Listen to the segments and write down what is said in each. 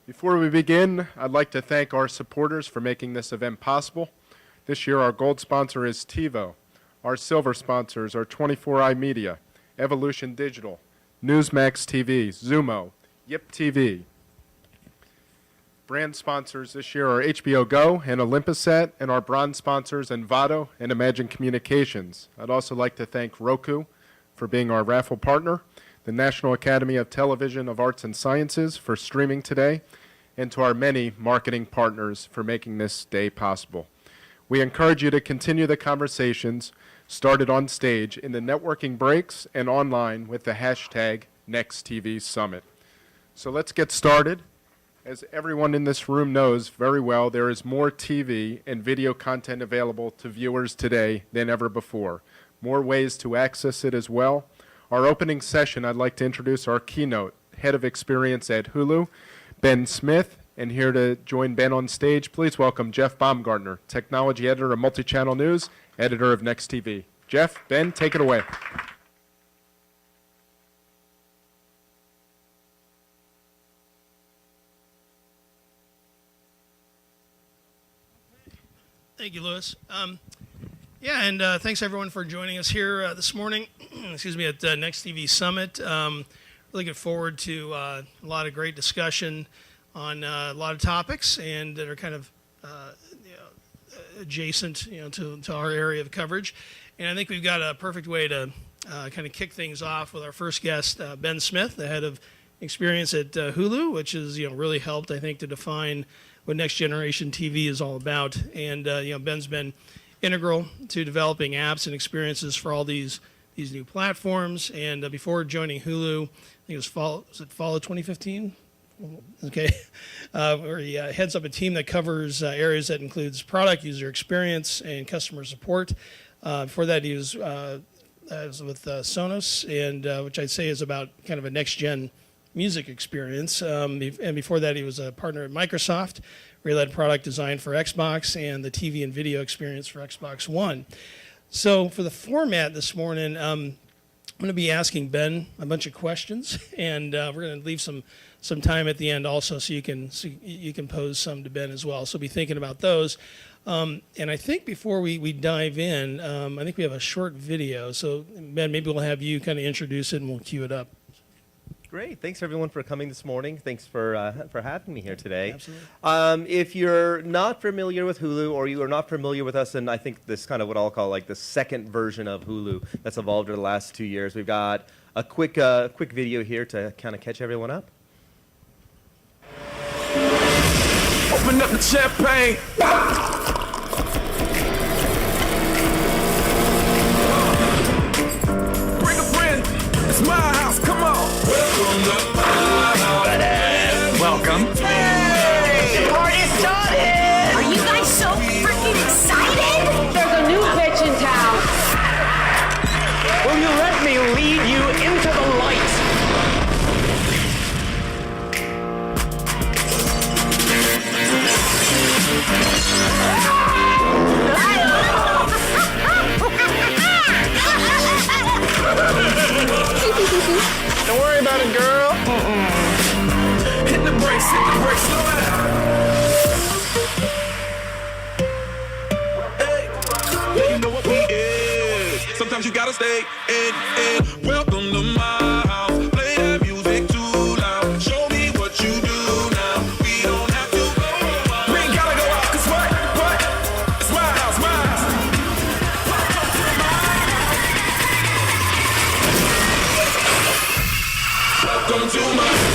Before we begin, I'd like to thank our supporters for making this event possible. This year, our gold sponsor is TiVo. Our silver sponsors are 24i Media, Evolution Digital, Newsmax TV, Zumo, Yip TV. Brand sponsors this year are HBO Go and Olympusat, and our bronze sponsors Envato and Imagine Communications. I'd also like to thank Roku for being our raffle partner, the National Academy of Television of Arts and Sciences for streaming today, and to our many marketing partners for making this day possible. We encourage you to continue the conversations started on stage in the networking breaks and online with the hashtag NextTVSummit. So let's get started. As everyone in this room knows very well, there is more TV and video content available to viewers today than ever before. More ways to access it as well. Our opening session, I'd like to introduce our keynote, Head of Experience at Hulu, Ben Smith. And here to join Ben on stage, please welcome Jeff Baumgartner, Technology Editor of Multichannel News, Editor of Next TV. Jeff, Ben, take it away. Thank you, Louis. And thanks everyone for joining us here this morning. Excuse me, at Next TV Summit. Really look forward to a lot of great discussion on a lot of topics and that are kind of adjacent, to our area of coverage. And I think we've got a perfect way to kind of kick things off with our first guest, Ben Smith, the head of experience at Hulu, which has really helped, I think, to define what next generation TV is all about. And Ben's been integral to developing apps and experiences for all these new platforms. And before joining Hulu, I think it was fall 2015? Okay, where he heads up a team that covers areas that includes product, user experience, and customer support. Before that, he was with Sonos, and which I'd say is about kind of a next-gen music experience. And before that, he was a partner at Microsoft, where he led product design for Xbox and the TV and video experience for Xbox One. So for the format this morning, I'm going to be asking Ben a bunch of questions, and we're going to leave some time at the end also so you can pose some to Ben as well. So be thinking about those. And I think before we dive in, I think we have a short video. So Ben, maybe we'll have you kind of introduce it and we'll cue it up. Great. Thanks, everyone, for coming this morning. Thanks for having me here today. Absolutely. If you're not familiar with Hulu or you are not familiar with us, and I think this kind of what I'll call like the second version of Hulu that's evolved over the last 2 years, we've got a quick video here to kind of catch everyone up. Open up the champagne. Bring a friend. It's my house. Come on. Welcome to my house. Welcome. Hey! The party started! Are you guys so freaking excited? There's a new bitch in town. Will you let me lead you into the light? Don't worry about it, girl. Hit the brakes, slow down. Hey, yeah, you know what we is. Sometimes you gotta stay in. Welcome to my house. Play that music too loud. Show me what you do now. We don't have to go out. We ain't gotta go out, 'cause what? It's my house, my house. Welcome to my house. Welcome to my house.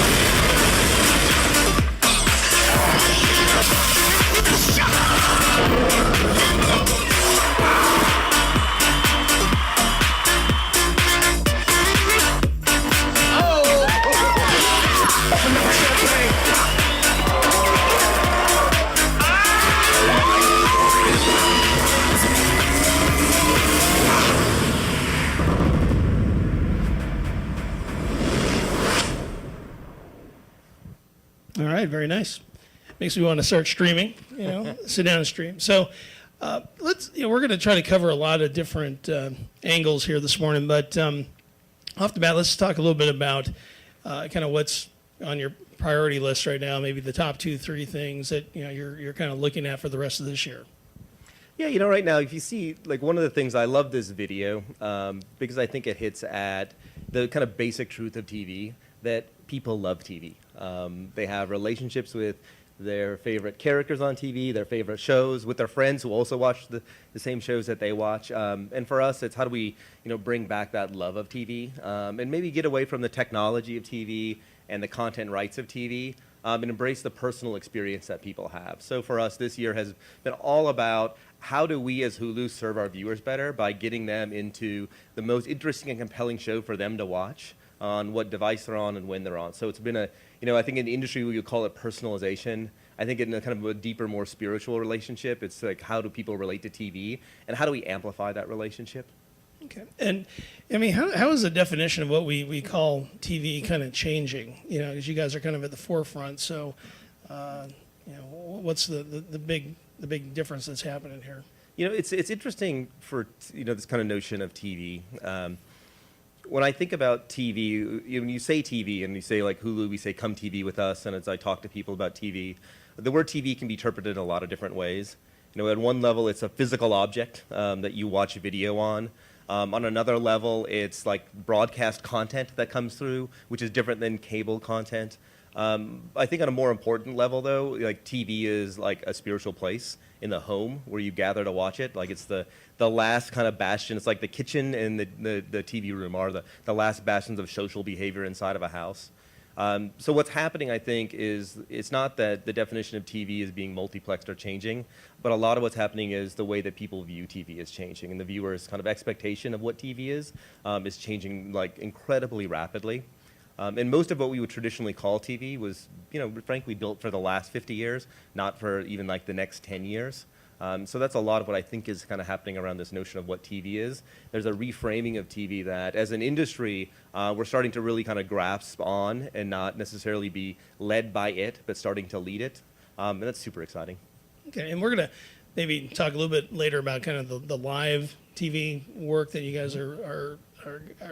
All right, very nice. Makes me want to start streaming, sit down and stream. So we're going to try to cover a lot of different angles here this morning, but off the bat, let's talk a little bit about kind of what's on your priority list right now, maybe the top 2-3 things that you're kind of looking at for the rest of this year. Yeah, right now, if you see, like, one of the things, I love this video because I think it hits at the kind of basic truth of TV, that people love TV. They have relationships with their favorite characters on TV, their favorite shows, with their friends who also watch the same shows that they watch. And for us, it's how do we, bring back that love of TV and maybe get away from the technology of TV and the content rights of TV and embrace the personal experience that people have. So for us, this year has been all about how do we as Hulu serve our viewers better by getting them into the most interesting and compelling show for them to watch on what device they're on and when they're on. So it's been I think in the industry we would call it personalization. I think in a kind of a deeper, more spiritual relationship, it's like how do people relate to TV and how do we amplify that relationship? Okay. And I mean, how is the definition of what we call TV kind of changing? Because you guys are kind of at the forefront. So, what's the big difference that's happening here? It's interesting for this kind of notion of TV. When I think about TV, when you say TV and you say like Hulu, we say come TV with us, and as I talk to people about TV, the word TV can be interpreted in a lot of different ways. At one level, it's a physical object that you watch a video on. On another level, it's like broadcast content that comes through, which is different than cable content. I think on a more important level, though, like TV is like a spiritual place in the home where you gather to watch it. Like it's the last kind of bastion. It's like the kitchen and the TV room are the last bastions of social behavior inside of a house. So what's happening, I think, is it's not that the definition of TV is being multiplexed or changing, but a lot of what's happening is the way that people view TV is changing, and the viewer's kind of expectation of what TV is changing like incredibly rapidly. And most of what we would traditionally call TV was, frankly built for the last 50 years, not for even like the next 10 years. So that's a lot of what I think is kind of happening around this notion of what TV is. There's a reframing of TV that, as an industry, we're starting to really kind of grasp on and not necessarily be led by it, but starting to lead it. And that's super exciting. Okay, and we're going to maybe talk a little bit later about kind of the live TV work that you guys are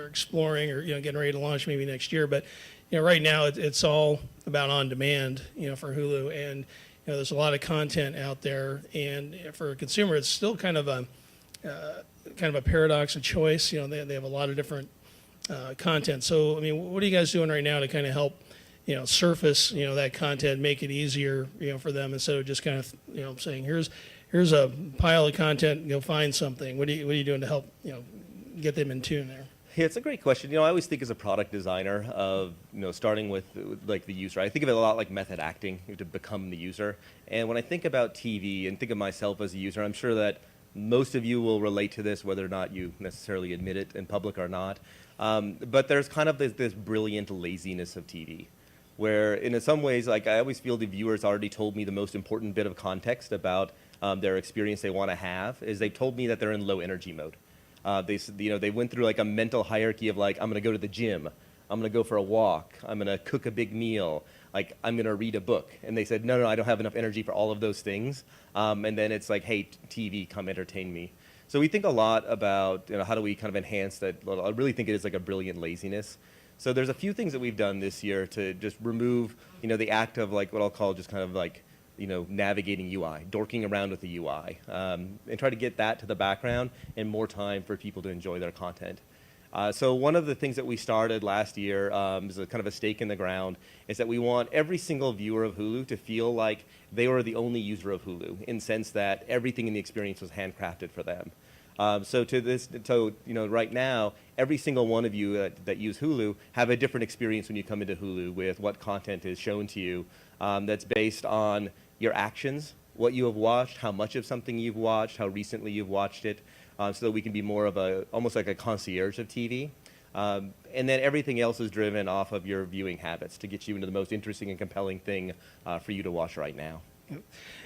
exploring or getting ready to launch maybe next year. But right now it's all about on demand for Hulu, and there's a lot of content out there, and for a consumer it's still kind of a paradox of choice. They have a lot of different content. So I mean, what are you guys doing right now to kind of help surface that content, make it easier for them, instead of just kind of saying here's a pile of content, go find something. What are you doing to help get them in tune there? Yeah, it's a great question. I always think as a product designer of, starting with like the user, I think of it a lot like method acting. You have to become the user. And when I think about TV and think of myself as a user, I'm sure that most of you will relate to this, whether or not you necessarily admit it in public or not. But there's kind of this brilliant laziness of TV, where in some ways, like I always feel the viewers already told me the most important bit of context about their experience they want to have, is they've told me that they're in low energy mode. They went through like a mental hierarchy of like, I'm going to go to the gym, I'm going to go for a walk, I'm going to cook a big meal, like I'm going to read a book. And they said, no, I don't have enough energy for all of those things. And then it's like, hey, TV, come entertain me. So we think a lot about how do we kind of enhance that. I really think it is like a brilliant laziness. So there's a few things that we've done this year to just remove the act of like what I'll call just kind of like navigating UI, dorking around with the UI, and try to get that to the background and more time for people to enjoy their content. So one of the things that we started last year is a kind of a stake in the ground, is that we want every single viewer of Hulu to feel like they were the only user of Hulu, in the sense that everything in the experience was handcrafted for them. So right now, every single one of you that use Hulu have a different experience when you come into Hulu with what content is shown to you that's based on your actions, what you have watched, how much of something you've watched, how recently you've watched it, so that we can be more of almost like a concierge of TV. And then everything else is driven off of your viewing habits to get you into the most interesting and compelling thing for you to watch right now.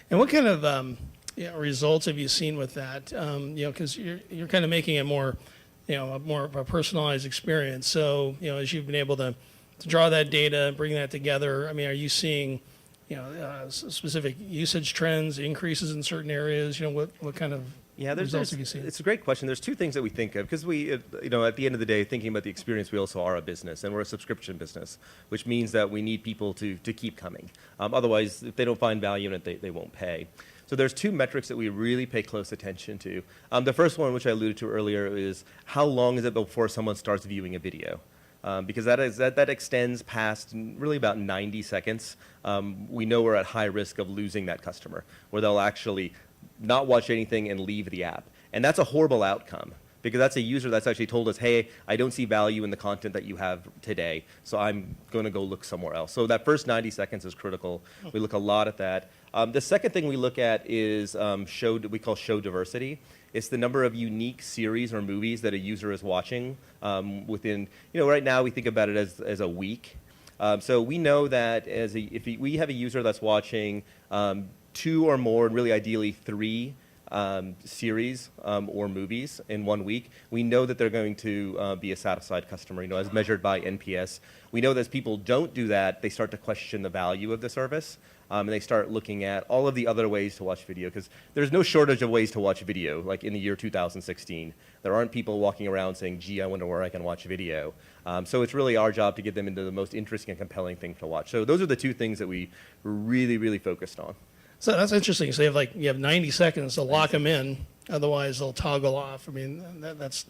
And what kind of results have you seen with that? Because you're kind of making it more of a personalized experience. So as you've been able to draw that data, bring that together, I mean, are you seeing specific usage trends, increases in certain areas? What kind of Yeah, results have you seen? it's a great question. There's two things that we think of because we, at the end of the day, thinking about the experience, we also are a business and we're a subscription business, which means that we need people to keep coming. Otherwise, if they don't find value in it, they won't pay. So there's two metrics that we really pay close attention to. The first one, which I alluded to earlier, is how long is it before someone starts viewing a video? Because that extends past really about 90 seconds. We know we're at high risk of losing that customer, where they'll actually not watch anything and leave the app. And that's a horrible outcome, because that's a user that's actually told us, hey, I don't see value in the content that you have today, so I'm going to go look somewhere else. So that first 90 seconds is critical. We look a lot at that. The second thing we look at is we call show diversity. It's the number of unique series or movies that a user is watching within, right now we think about it as a week. So we know that if we have a user that's watching 2 or more, and really ideally 3 series or movies in 1 week, we know that they're going to be a satisfied customer, as measured by NPS. We know that as people don't do that, they start to question the value of the service. And they start looking at all of the other ways to watch video, because there's no shortage of ways to watch video, like in the year 2016. There aren't people walking around saying, gee, I wonder where I can watch video. So it's really our job to get them into the most interesting and compelling thing to watch. So those are the two things that we really, really focused on. So that's interesting. So you have 90 seconds to lock them in, otherwise they'll toggle off. I mean, that's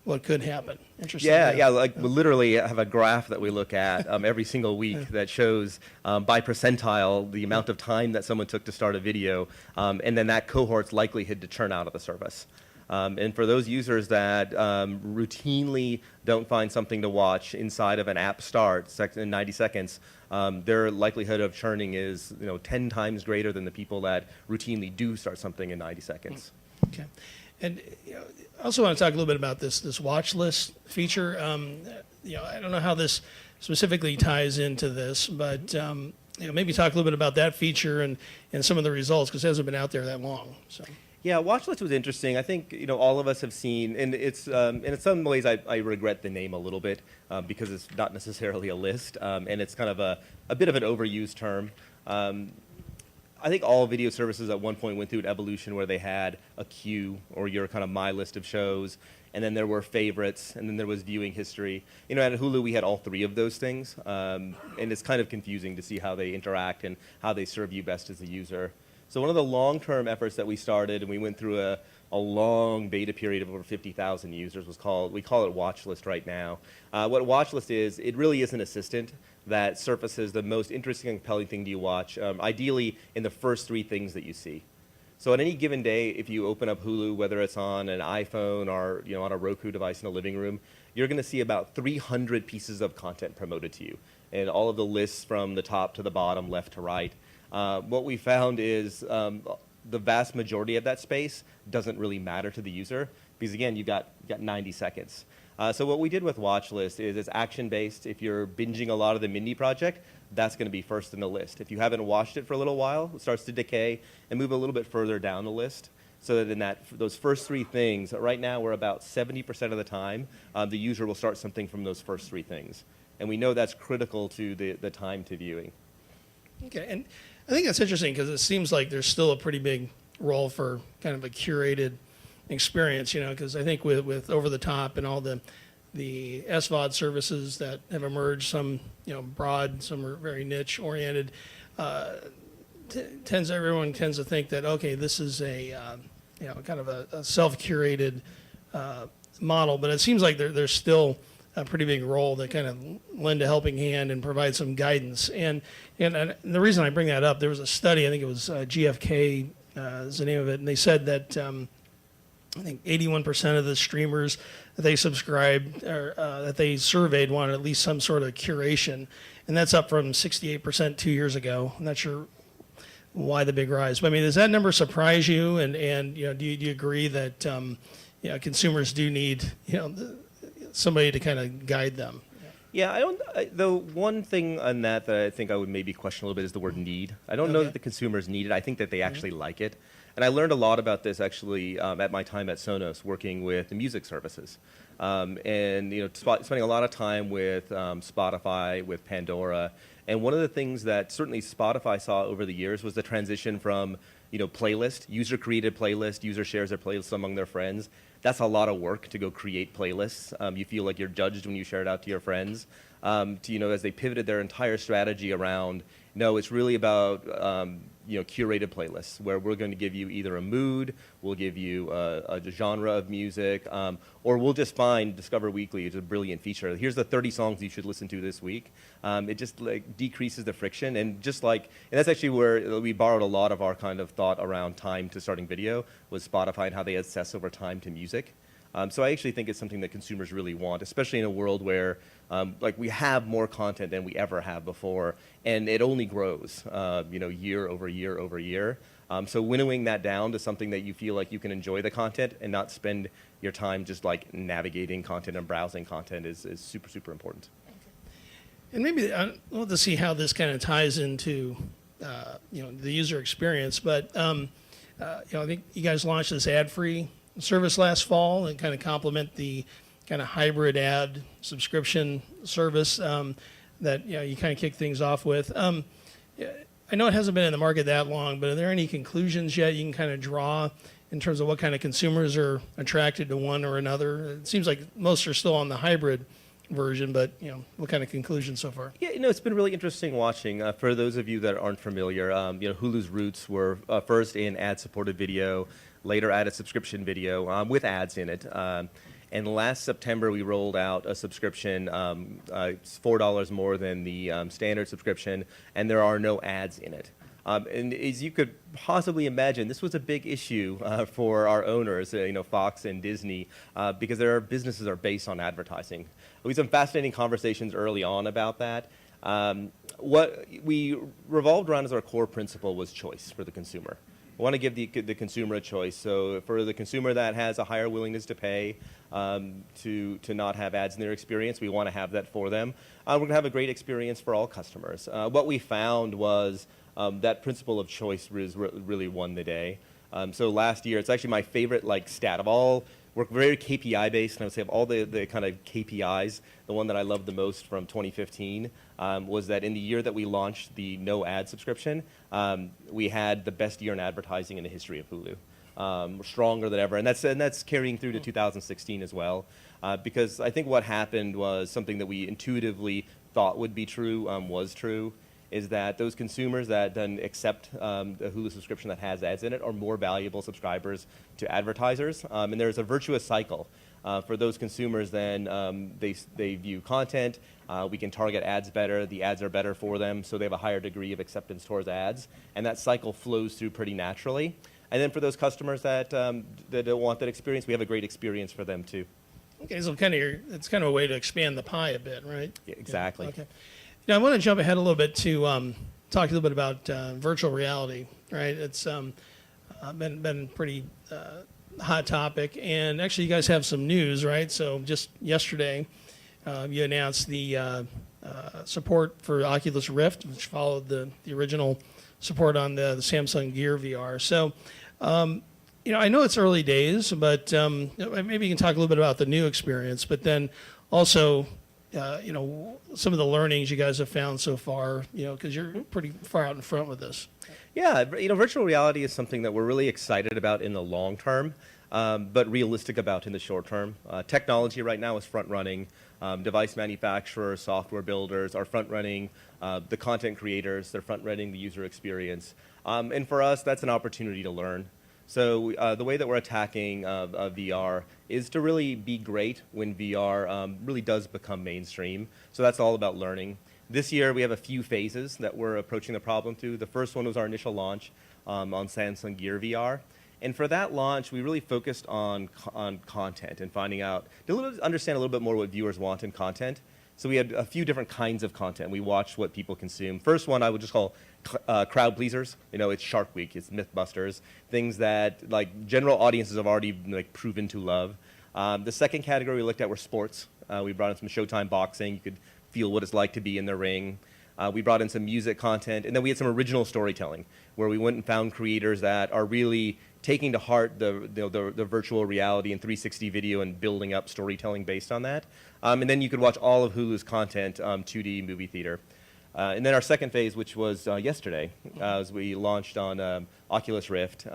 what could happen. Interesting. Yeah, like we literally have a graph that we look at every single week that shows by percentile the amount of time that someone took to start a video, and then that cohort's likelihood to churn out of the service. And for those users that routinely don't find something to watch inside of an app start in 90 seconds, their likelihood of churning is 10 times greater than the people that routinely do start something in 90 seconds. Okay. And I also want to talk a little bit about this Watchlist feature. I don't know how this specifically ties into this, but maybe talk a little bit about that feature and some of the results, because it hasn't been out there that long. So. Yeah, Watchlist was interesting. I think all of us have seen, and it's in some ways I regret the name a little bit because it's not necessarily a list, and it's kind of a bit of an overused term. I think all video services at one point went through an evolution where they had a queue, or your kind of my list of shows, and then there were favorites, and then there was viewing history. At Hulu we had all 3 of those things, and it's kind of confusing to see how they interact and how they serve you best as a user. So one of the long-term efforts that we started, and we went through a long beta period of over 50,000 users, we call it Watchlist right now. What Watchlist is, it really is an assistant that surfaces the most interesting and compelling thing to you watch, ideally in the first 3 things that you see. So on any given day, if you open up Hulu, whether it's on an iPhone or on a Roku device in a living room, you're going to see about 300 pieces of content promoted to you, and all of the lists from the top to the bottom, left to right. What we found is the vast majority of that space doesn't really matter to the user, because again, you've got 90 seconds. So what we did with Watchlist is it's action-based. If you're binging a lot of the Mindy Project, that's going to be first in the list. If you haven't watched it for a little while, it starts to decay and move a little bit further down the list. So that in those first 3 things, right now we're about 70% of the time, the user will start something from those first 3 things. And we know that's critical to the time to viewing. Okay, and I think that's interesting, because it seems like there's still a pretty big role for kind of a curated experience, because I think with over the top and all the SVOD services that have emerged, some broad, some are very niche oriented, everyone tends to think that, okay, this is a kind of a self-curated model, but it seems like there's still a pretty big role that kind of lend a helping hand and provide some guidance. And the reason I bring that up, there was a study, I think it was GFK is the name of it, and they said that I think 81% of the streamers that they subscribed or that they surveyed wanted at least some sort of curation, and that's up from 68% 2 years ago. I'm not sure why the big rise, but I mean, does that number surprise you? And do you agree that consumers do need somebody to kind of guide them? Yeah, the one thing on that I think I would maybe question a little bit is the word need. I don't know that the consumers need it. I think that they actually like it. And I learned a lot about this actually at my time at Sonos, working with the music services. And spending a lot of time with Spotify, with Pandora, And one of the things that certainly Spotify saw over the years was the transition from, playlist, user-created playlist, user shares their playlists among their friends. That's a lot of work to go create playlists. You feel like you're judged when you share it out to your friends. As they pivoted their entire strategy around, no, it's really about curated playlists where we're going to give you either a mood, we'll give you a genre of music, or we'll just find Discover Weekly is a brilliant feature. Here's the 30 songs you should listen to this week. It just decreases the friction, and that's actually where we borrowed a lot of our kind of thought around time to starting video was Spotify and how they assess over time to music. So I actually think it's something that consumers really want, especially in a world where we have more content than we ever have before, and it only grows, year over year over year. So winnowing that down to something that you feel like you can enjoy the content and not spend your time just navigating content and browsing content is super, super important. And maybe I'd love to see how this kind of ties into the user experience. But I think you guys launched this ad-free service last fall and kind of complement the kind of hybrid ad subscription service that you kind of kick things off with. I know it hasn't been in the market that long, but are there any conclusions yet you can kind of draw in terms of what kind of consumers are attracted to one or another? It seems like most are still on the hybrid version, but what kind of conclusions so far? Yeah, it's been really interesting watching. For those of you that aren't familiar, Hulu's roots were first in ad-supported video, later added subscription video with ads in it. And last September, we rolled out a subscription. It's $4 more than the standard subscription, and there are no ads in it. And as you could possibly imagine, this was a big issue for our owners, Fox and Disney, because their businesses are based on advertising. We had some fascinating conversations early on about that. What we revolved around as our core principle was choice for the consumer. We want to give the consumer a choice. So for the consumer that has a higher willingness to pay to not have ads in their experience, we want to have that for them. We're going to have a great experience for all customers. What we found was that principle of choice really won the day. So last year, it's actually my favorite stat of all. We're very KPI based, and I would say of all the kind of KPIs, the one that I loved the most from 2015 was that in the year that we launched the no ad subscription, we had the best year in advertising in the history of Hulu. We're stronger than ever, and that's carrying through to 2016 as well. Because I think what happened was something that we intuitively thought would be true was true. Is that those consumers that then accept the Hulu subscription that has ads in it are more valuable subscribers to advertisers. And there's a virtuous cycle. For those consumers, then they view content. We can target ads better. The ads are better for them, so they have a higher degree of acceptance towards ads. And that cycle flows through pretty naturally. And then for those customers that don't want that experience, we have a great experience for them too. Okay, so it's kind of a way to expand the pie a bit, right? Yeah, exactly. Yeah, okay. Now, I want to jump ahead a little bit to talk a little bit about virtual reality, right? It's been pretty hot topic, and actually, you guys have some news, right? So just yesterday, you announced the support for Oculus Rift, which followed the original support on the Samsung Gear VR. So, I know it's early days, but maybe you can talk a little bit about the new experience, but then also some of the learnings you guys have found so far, because you're pretty far out in front with this. Yeah, virtual reality is something that we're really excited about in the long term, but realistic about in the short term. Technology right now is front-running. Device manufacturers, software builders are front-running. The content creators, they're front-running the user experience. And for us, that's an opportunity to learn. So the way that we're attacking VR is to really be great when VR really does become mainstream. So that's all about learning. This year, we have a few phases that we're approaching the problem through. The first one was our initial launch on Samsung Gear VR. And for that launch, we really focused on content and finding out, to understand a little bit more what viewers want in content. So we had a few different kinds of content. We watched what people consume. First one I would just call crowd pleasers. It's Shark Week, it's Mythbusters, things that general audiences have already proven to love. The second category we looked at were sports. We brought in some Showtime boxing. You could feel what it's like to be in the ring. We brought in some music content, and then we had some original storytelling, where we went and found creators that are really taking to heart the virtual reality and 360 video and building up storytelling based on that. And then you could watch all of Hulu's content 2D movie theater. And then our second phase, which was yesterday, as we launched on Oculus Rift.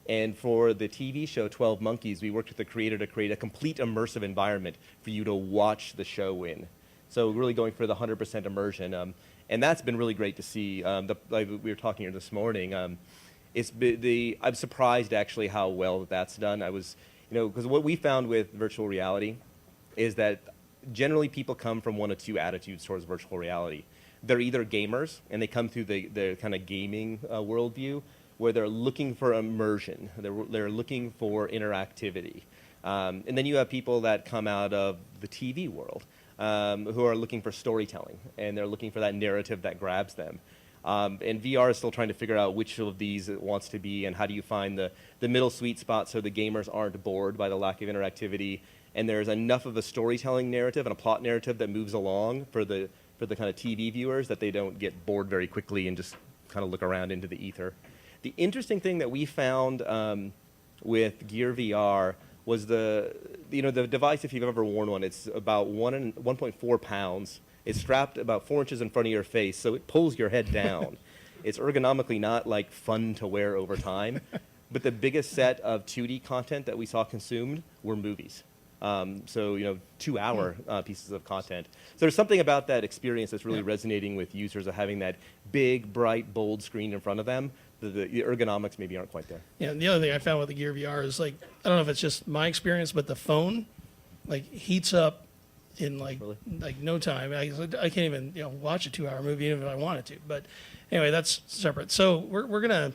And for the TV show 12 Monkeys, we worked with the creator to create a complete immersive environment for you to watch the show in. So really going for the 100% immersion. And that's been really great to see. Like we were talking here this morning. I'm surprised actually how well that's done. I was, because what we found with virtual reality is that generally people come from one of two attitudes towards virtual reality. They're either gamers, and they come through the kind of gaming worldview, where they're looking for immersion, they're looking for interactivity. And then you have people that come out of the TV world who are looking for storytelling, and they're looking for that narrative that grabs them. And VR is still trying to figure out which of these it wants to be, and how do you find the middle sweet spot so the gamers aren't bored by the lack of interactivity, and there's enough of a storytelling narrative and a plot narrative that moves along for the kind of TV viewers that they don't get bored very quickly and just kind of look around into the ether. The interesting thing that we found with Gear VR was the device, if you've ever worn one, it's about 1.4 pounds. It's strapped about 4 inches in front of your face, so it pulls your head down. It's ergonomically not like fun to wear over time, but the biggest set of 2D content that we saw consumed were movies. So 2-hour pieces of content. So there's something about that experience that's really resonating with users of having that big, bright, bold screen in front of them. The ergonomics maybe aren't quite there. Yeah, and the other thing I found with the Gear VR is, like, I don't know if it's just my experience, but the phone like heats up in like no time. I can't even watch a 2-hour movie even if I wanted to. But anyway, that's separate. So we're gonna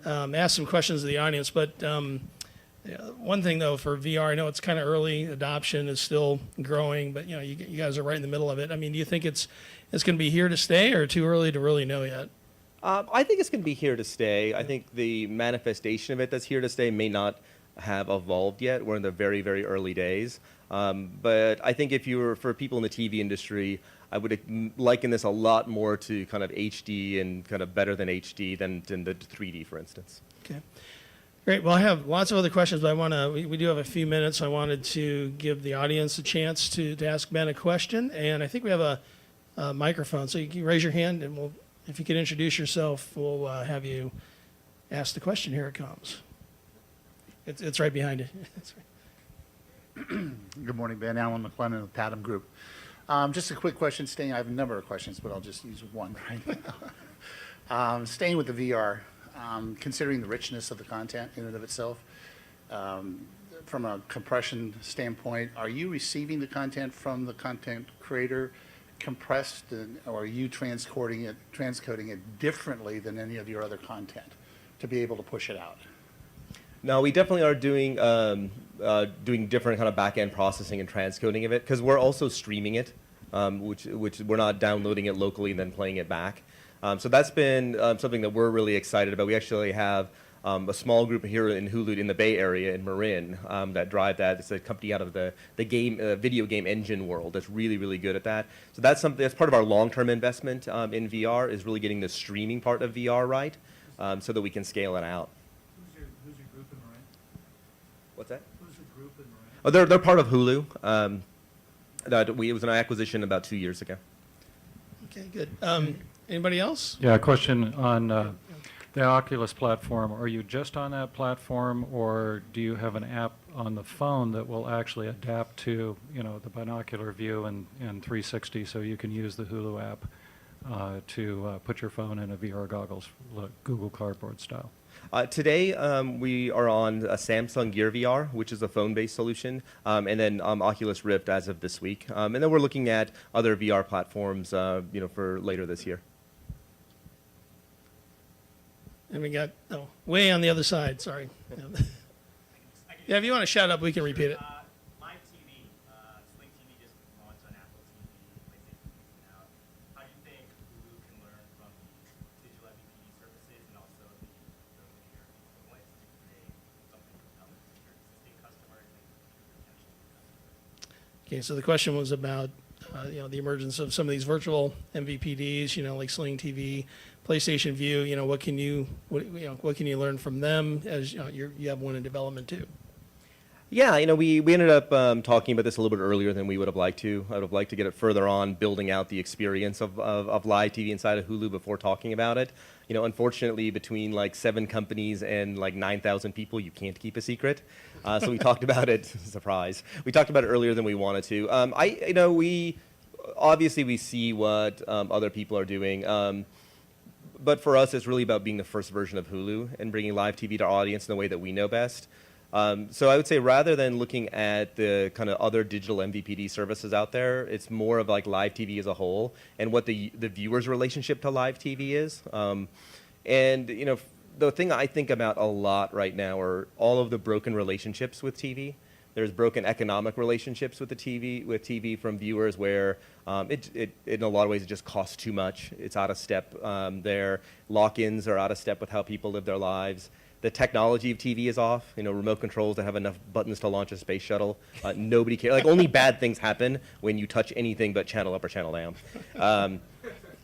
ask some questions of the audience. But one thing though for VR, I know it's kind of early. Adoption is still growing, but you guys are right in the middle of it. I mean, do you think it's going to be here to stay, or too early to really know yet? I think it's going to be here to stay. I think the manifestation of it that's here to stay may not have evolved yet. We're in the very, very early days. But I think for people in the TV industry, I would liken this a lot more to kind of HD and kind of better than HD than the 3D, for instance. Okay. Great. Well, I have lots of other questions, but we do have a few minutes. I wanted to give the audience a chance to ask Ben a question. And I think we have a microphone. So you can raise your hand, and if you could introduce yourself, we'll have you ask the question. Here it comes. It's right behind you. Good morning, Ben. Alan McLennan of Tatum Group. Just a quick question. I have a number of questions, but I'll just use one right now. Staying with the VR, considering the richness of the content in and of itself, from a compression standpoint, are you receiving the content from the content creator compressed, or are you transcoding it differently than any of your other content to be able to push it out? No, we definitely are doing different kind of back-end processing and transcoding of it, because we're also streaming it, which we're not downloading it locally and then playing it back. So that's been something that we're really excited about. We actually have a small group here in Hulu in the Bay Area in Marin that drive that. It's a company out of the video game engine world that's really, really good at that. So that's something that's part of our long-term investment in VR, is really getting the streaming part of VR right, so that we can scale it out. Who's your group in Marin? What's that? Who's the group in Marin? Oh, they're part of Hulu. It was an acquisition about 2 years ago. Okay, good. Anybody else? Yeah, a question on the Oculus platform. Are you just on that platform, or do you have an app on the phone that will actually adapt to, the binocular view and 360, so you can use the Hulu app to put your phone in a VR goggles, Google Cardboard style? Today, we are on a Samsung Gear VR, which is a phone-based solution, and then Oculus Rift as of this week. And then we're looking at other VR platforms, for later this year. And we got, way on the other side, sorry. Yeah, if you want to shout up, we can repeat it. Live TV, Sling TV just launched on Apple TV, PlayStation TV now. How do you think Hulu can learn from the digital MVPD services and also the linear equivalents to create something compelling to your existing customers and potential customers? Okay, so the question was about the emergence of some of these virtual MVPDs, like Sling TV, PlayStation View. What can you learn from them, as you have one in development too? Yeah, we ended up talking about this a little bit earlier than we would have liked to. I would have liked to get it further on, building out the experience of live TV inside of Hulu before talking about it. Unfortunately, between like 7 companies and like 9,000 people, you can't keep a secret. So we talked about it. Surprise. We talked about it earlier than we wanted to. We obviously we see what other people are doing. But for us, it's really about being the first version of Hulu and bringing live TV to our audience in the way that we know best. So I would say rather than looking at the kind of other digital MVPD services out there, it's more of like live TV as a whole and what the viewer's relationship to live TV is. The thing I think about a lot right now are all of the broken relationships with TV. There's broken economic relationships with TV from viewers where it in a lot of ways it just costs too much. It's out of step. Their lock-ins are out of step with how people live their lives. The technology of TV is off. Remote controls that have enough buttons to launch a space shuttle. Nobody cares. Like only bad things happen when you touch anything but channel up or channel down.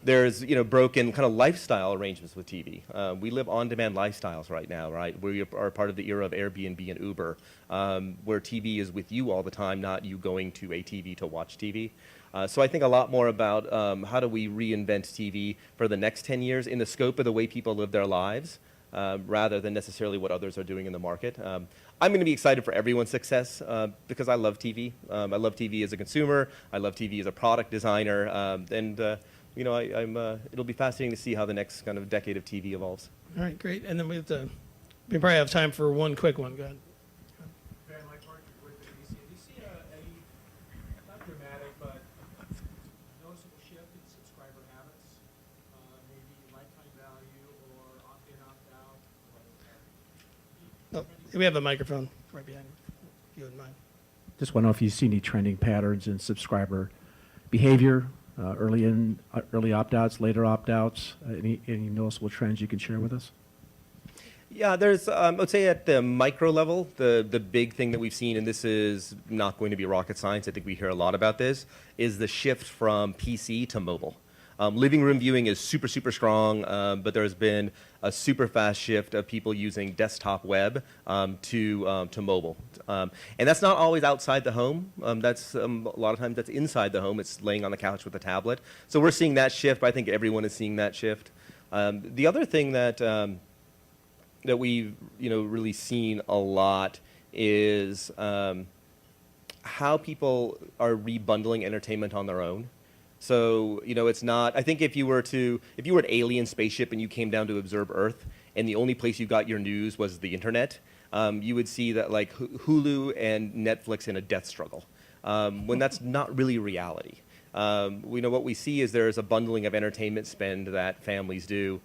There's broken kind of lifestyle arrangements with TV. We live on-demand lifestyles right now, right? We are part of the era of Airbnb and Uber, where TV is with you all the time, not you going to a TV to watch TV. So I think a lot more about how do we reinvent TV for the next 10 years in the scope of the way people live their lives, rather than necessarily what others are doing in the market. I'm going to be excited for everyone's success because I love TV. I love TV as a consumer. I love TV as a product designer. It'll be fascinating to see how the next kind of decade of TV evolves. All right, great. And then we probably have time for one quick one. Go ahead. Ben, Mike Parker with the DC. Do you see a not dramatic, but noticeable shift in subscriber habits? Maybe lifetime value or opt-in, opt-out? We have a microphone right behind you. If you wouldn't mind. Just want to know if you see any trending patterns in subscriber behavior, early opt-outs, later opt-outs, any noticeable trends you can share with us? Yeah, there's, I would say at the micro level, the big thing that we've seen, and this is not going to be rocket science, I think we hear a lot about this, is the shift from PC to mobile. Living room viewing is super, super strong, but there's been a super fast shift of people using desktop web to mobile. And that's not always outside the home. That's a lot of times that's inside the home. It's laying on the couch with a tablet. So we're seeing that shift, but I think everyone is seeing that shift. The other thing that we've really seen a lot is how people are rebundling entertainment on their own. So, it's not, I think if you were an alien spaceship and you came down to observe Earth and the only place you got your news was the internet, you would see that like Hulu and Netflix in a death struggle, when that's not really reality. What we see is there's a bundling of entertainment spend that families do,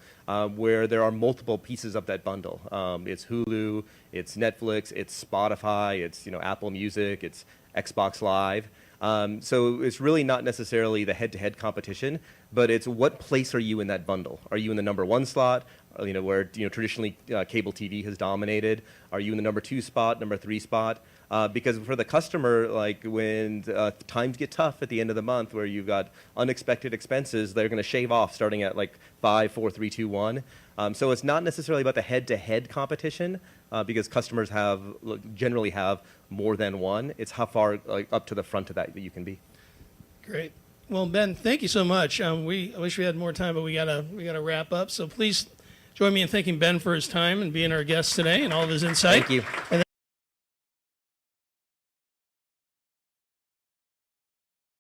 where there are multiple pieces of that bundle. It's Hulu, it's Netflix, it's Spotify, it's Apple Music, it's Xbox Live. So it's really not necessarily the head-to-head competition, but it's what place are you in that bundle? Are you in the number 1 slot, where traditionally cable TV has dominated? Are you in the number 2 spot, number 3 spot? Because for the customer, like when times get tough at the end of the month, where you've got unexpected expenses, they're going to shave off starting at like 5, 4, 3, 2, 1. So it's not necessarily about the head-to-head competition, because customers generally have more than one. It's how far up to the front of that you can be. Great. Well, Ben, thank you so much. I wish we had more time, but we gotta wrap up. So please join me in thanking Ben for his time and being our guest today and all of his insight. Thank you. And